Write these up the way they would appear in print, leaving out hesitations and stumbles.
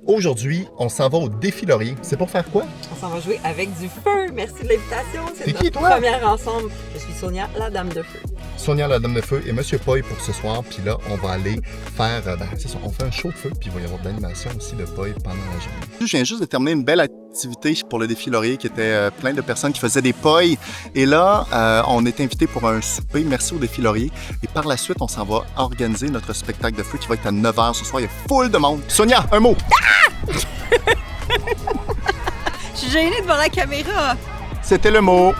Aujourd'hui, on s'en va au Défi Laurier. C'est pour faire quoi? On s'en va jouer avec du feu. Merci de l'invitation. C'est qui, notre toi? première ensemble. Je suis Sonia, la Dame de Feu. Sonia, la Dame de Feu, et Monsieur Poy pour ce soir. Puis là, on va aller faire, c'est ça, on fait un show de feu, puis il va y avoir de l'animation aussi de Poy pendant la journée. Je viens juste de terminer une belle activité pour le Défi Laurier qui était plein de personnes qui faisaient des Poy. Et là, on est invité pour un souper. Merci au Défi Laurier. Et par la suite, on s'en va organiser notre spectacle de feu qui va être à 9h ce soir. Il y a full de monde. Sonia, un mot! Je suis gênée devant la caméra. C'était le mot.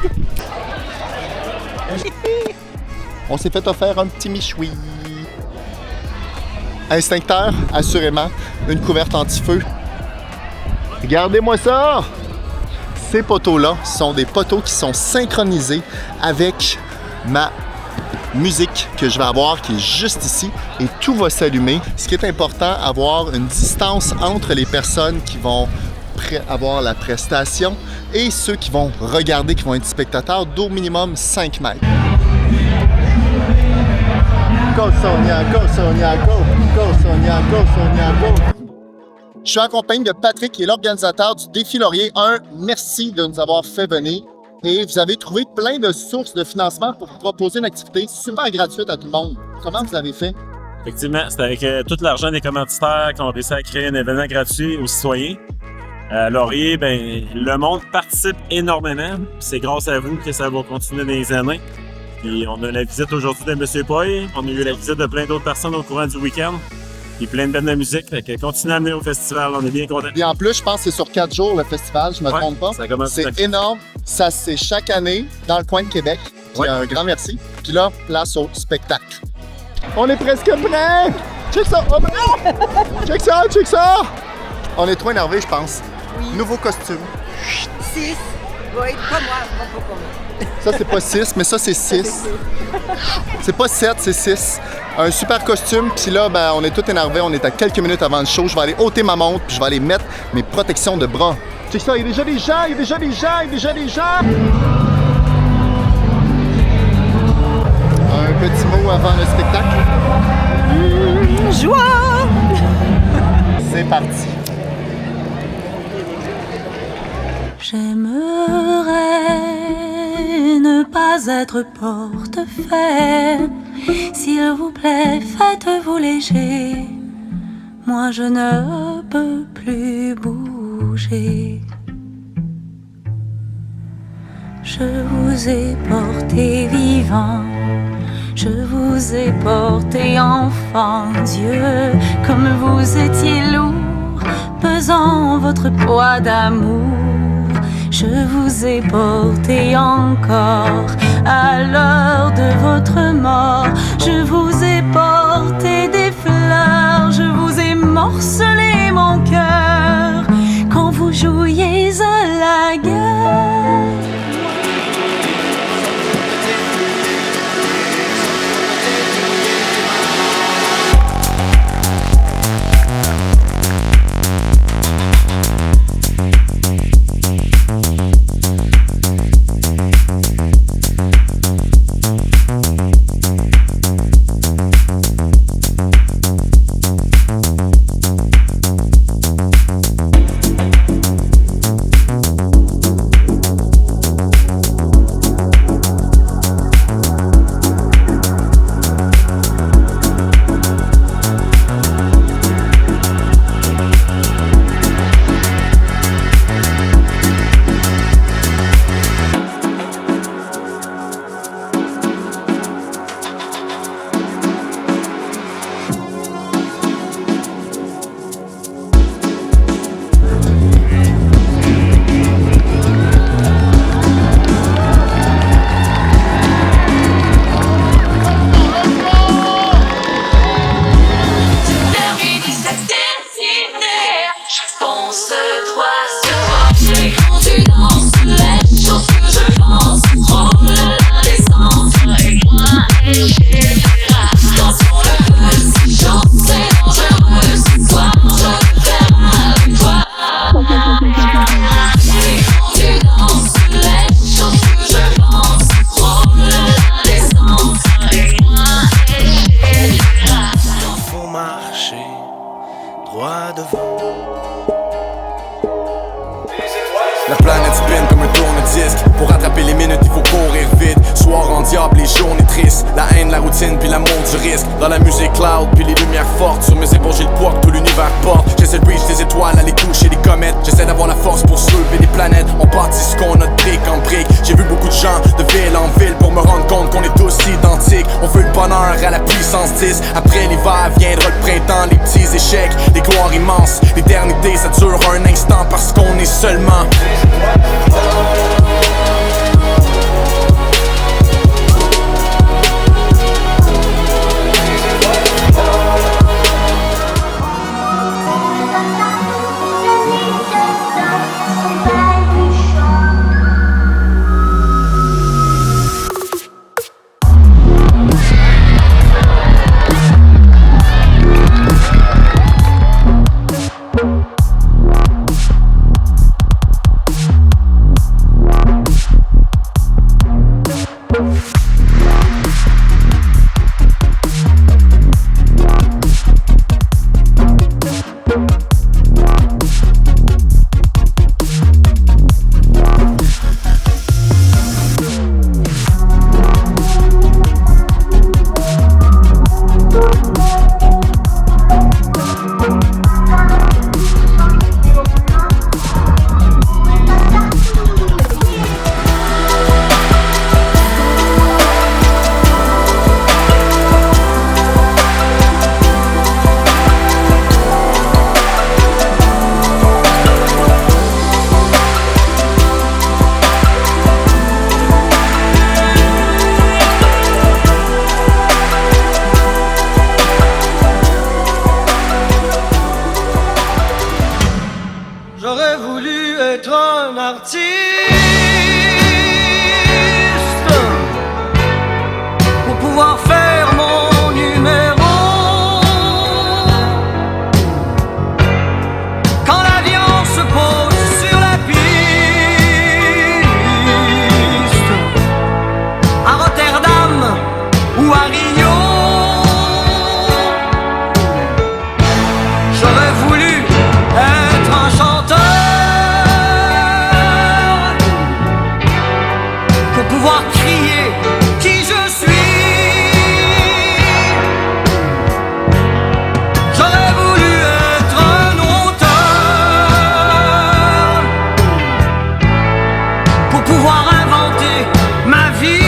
On s'est fait offrir un petit michoui. Instincteur, assurément. Une couverte anti-feu. Regardez-moi ça! Ces poteaux-là sont des poteaux qui sont synchronisés avec ma musique que je vais avoir, qui est juste ici, et tout va s'allumer. Ce qui est important, avoir une distance entre les personnes qui vont avoir la prestation et ceux qui vont regarder, qui vont être spectateurs, d'au minimum 5 mètres. Go Sonia, go Sonia, go! Go Sonia, go Sonia, go! Je suis en compagnie de Patrick, qui est l'organisateur du Défi Laurier 1. Merci de nous avoir fait venir. Et vous avez trouvé plein de sources de financement pour proposer une activité super gratuite à tout le monde. Comment vous avez fait? Effectivement, c'est avec tout l'argent des commanditaires qu'on a réussi à créer un événement gratuit aux citoyens. Laurier, le monde participe énormément. C'est grâce à vous que ça va continuer dans les années. Puis on a la visite aujourd'hui de M. Poy. On a eu la visite de plein d'autres personnes au courant du week-end. Puis plein de bandes de musique. Fait que continuez à venir au festival. On est bien contents. Et en plus, je pense que c'est sur 4 jours le festival, je me trompe pas. C'est énorme. Ça, c'est chaque année dans le coin de Québec. Puis un grand merci. Puis là, place au spectacle. On est presque prêts! Check ça! Oh, check ça! Check ça! On est trop énervés, je pense. Oui. Nouveau costume. 6. Va être pas moi, pas moi. Ça, c'est pas 6, mais ça, c'est 6. C'est pas 7, c'est 6. Un super costume, puis là, on est tout énervés. On est à quelques minutes avant le show. Je vais aller ôter ma montre, puis je vais aller mettre mes protections de bras. Check ça, il y a déjà des gens, il y a déjà des gens, il y a déjà des gens! Un petit mot avant le spectacle. Joie! C'est parti. J'aimerais ne pas être portefaix. S'il vous plaît, faites-vous léger. Moi, je ne peux plus bouger. Je vous ai porté vivant. Je vous ai porté enfant. Dieu, comme vous étiez lourd, pesant votre poids d'amour. Je vous ai porté encore à l'heure de votre mort. Je vous ai porté des fleurs. Je vous ai morcelé mon cœur quand vous jouiez à la guerre. droit devant La planète spin comme un tourne-disque. Pour rattraper les minutes, il faut courir vite. Soir en diable, les journées tristes. La haine, la routine, puis l'amour du risque. Dans la musique loud, puis les lumières fortes. Sur mes épaules, j'ai le poids que tout l'univers porte. J'essaie de reach des étoiles, aller toucher des comètes. J'essaie d'avoir la force pour soulever des planètes. On bâtit ce qu'on a de brique en brique. J'ai vu beaucoup de gens de ville en ville pour me rendre compte qu'on est tous identiques. On veut le bonheur à la puissance 10. Après l'hiver viendra le printemps, les petits échecs, des gloires immenses. L'éternité, ça dure un instant parce qu'on est seulement. J'aurais voulu être un artiste pour pouvoir faire mon numéro. Quand l'avion se pose sur la piste à Rotterdam ou à Rio, j'aurais voulu être un chanteur pour pouvoir crier qui je suis. J'aurais voulu être un auteur pour pouvoir inventer ma vie,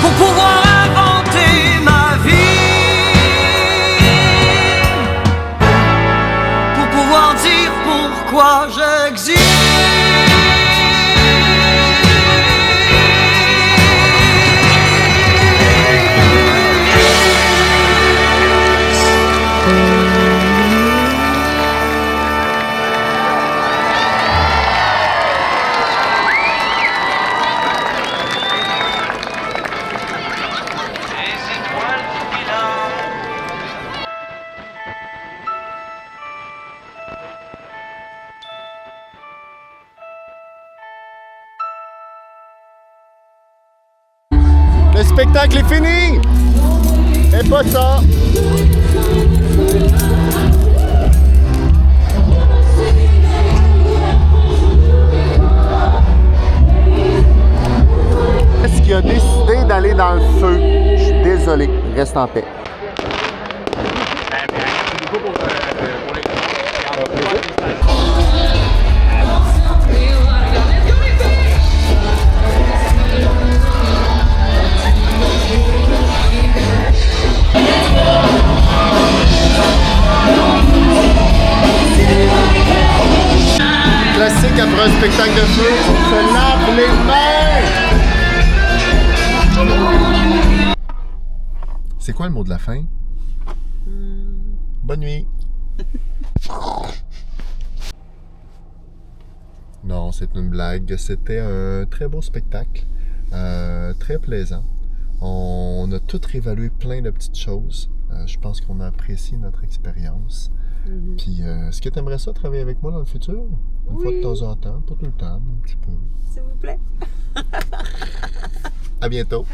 pour pouvoir inventer ma vie, pour pouvoir dire pourquoi j'existe. Le spectacle est fini! Et pas ça! Est-ce qu'il a décidé d'aller dans le feu? Je suis désolé, reste en paix. Classique après un spectacle de feu, on se lave les mains! C'est quoi le mot de la fin? Bonne nuit! Non, c'est une blague. C'était un très beau spectacle, très plaisant. On a tout réévalué plein de petites choses. Je pense qu'on a apprécié notre expérience. Puis, est-ce que tu aimerais ça travailler avec moi dans le futur? Une fois de temps en temps, pas tout le temps, un petit peu. S'il vous plaît. À bientôt.